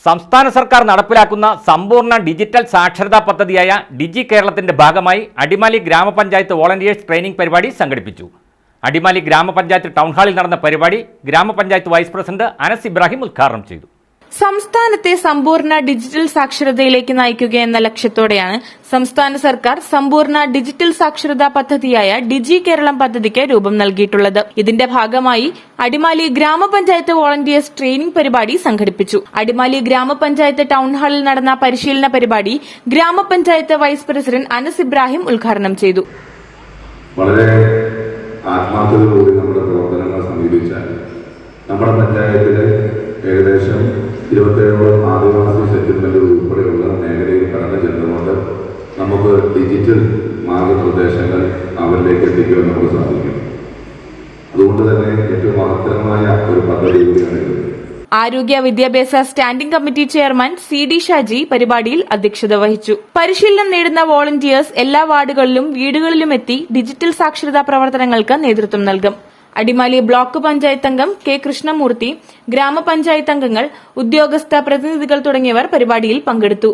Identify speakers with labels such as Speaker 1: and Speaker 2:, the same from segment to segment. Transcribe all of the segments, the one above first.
Speaker 1: സംസ്ഥാന സർക്കാർ നടപ്പിലാക്കുന്ന സമ്പൂർണ്ണ ഡിജിറ്റൽ സാക്ഷരതാ പദ്ധതിയായ ഡിജി കേരളത്തിന്റെ ഭാഗമായി അടിമാലി ഗ്രാമപഞ്ചായത്ത് വോളണ്ടിയേഴ്സ് ട്രെയിനിംഗ് പരിപാടി സംഘടിപ്പിച്ചു. അടിമാലി ഗ്രാമപഞ്ചായത്ത് ടൗൺ ഹാളിൽ നടന്ന പരിപാടി ഗ്രാമപഞ്ചായത്ത് വൈസ് പ്രസിഡന്റ് അനസ് ഇബ്രാഹിം ഉദ്ഘാടനം ചെയ്തു.
Speaker 2: സംസ്ഥാനത്തെ സമ്പൂർണ്ണ ഡിജിറ്റൽ സാക്ഷരതയിലേക്ക് നയിക്കുക എന്ന ലക്ഷ്യത്തോടെയാണ് സംസ്ഥാന സർക്കാർ സമ്പൂർണ്ണ ഡിജിറ്റൽ സാക്ഷരതാ പദ്ധതിയായ ഡിജി കേരളം പദ്ധതിക്ക് രൂപം നൽകിയിട്ടുള്ളത്. ഇതിന്റെ ഭാഗമായി അടിമാലി ഗ്രാമപഞ്ചായത്ത് വോളണ്ടിയേഴ്സ് ട്രെയിനിംഗ് പരിപാടി സംഘടിപ്പിച്ചു. അടിമാലി ഗ്രാമപഞ്ചായത്ത് ടൗൺ ഹാളിൽ നടന്ന പരിശീലന പരിപാടി ഗ്രാമപഞ്ചായത്ത് വൈസ് പ്രസിഡന്റ് അനസ് ഇബ്രാഹിം ഉദ്ഘാടനം ചെയ്തു.
Speaker 3: വളരെ ആത്മാർത്ഥതയോടെ നമ്മുടെ പ്രവർത്തനങ്ങൾ സമീപിച്ചാൽ നമ്മുടെ പഞ്ചായത്തിലെ ഏകദേശം 27 ആദിവാസി സെറ്റിൽമെന്റുകൾ ഉൾപ്പെടെയുള്ള മേഖലയിൽ കടന്നു ചെന്നുകൊണ്ട് നമുക്ക് ഡിജിറ്റൽ മാർഗനിർദ്ദേശങ്ങൾ അവരിലേക്ക് എത്തിക്കുവാൻ നമുക്ക് സാധിക്കും. അതുകൊണ്ട് തന്നെ ഏറ്റവും മഹത്തരമായ ഒരു പദ്ധതി കൂടിയാണ് ഇത്.
Speaker 2: ആരോഗ്യ വിദ്യാഭ്യാസ standing committee chairman CD Shaji പരിപാടിയിൽ അധ്യക്ഷത വഹിച്ചു. പരിശീലനം നേടുന്ന വോളണ്ടിയേഴ്സ് എല്ലാ വാർഡുകളിലും വീടുകളിലും എത്തി ഡിജിറ്റൽ സാക്ഷരതാ പ്രവർത്തനങ്ങൾക്ക് നേതൃത്വം നൽകും. അടിമാലി ബ്ലോക്ക് പഞ്ചായത്ത് അംഗം K കൃഷ്ണമൂർത്തി, ഗ്രാമപഞ്ചായത്ത് അംഗങ്ങൾ, ഉദ്യോഗസ്ഥ പ്രതിനിധികൾ തുടങ്ങിയവർ പരിപാടിയിൽ പങ്കെടുത്തു.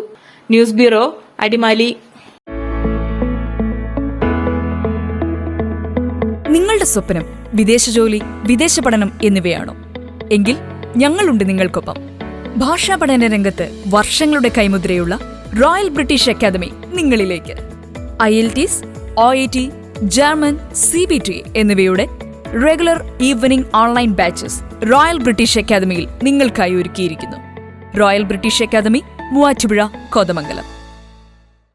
Speaker 2: News bureau, Adimali.
Speaker 4: നിങ്ങളുടെ സ്വപ്നം വിദേശ ജോലി, വിദേശ പഠനം എന്നിവയാണോ? എങ്കിൽ ഞങ്ങളുണ്ട് നിങ്ങൾക്കൊപ്പം. ഭാഷാ പഠന രംഗത്ത് വർഷങ്ങളുടെ കൈമുദ്രയുള്ള റോയൽ ബ്രിട്ടീഷ് അക്കാദമി നിങ്ങളിലേക്ക്. IELTS, OET, ജർമ്മൻ, CBT എന്നിവയുടെ regular evening online batches royal British അക്കാദമിയിൽ നിങ്ങൾക്കായി ഒരുക്കിയിരിക്കുന്നു. Royal British academy, Muvattupuzha, Kothamangalam.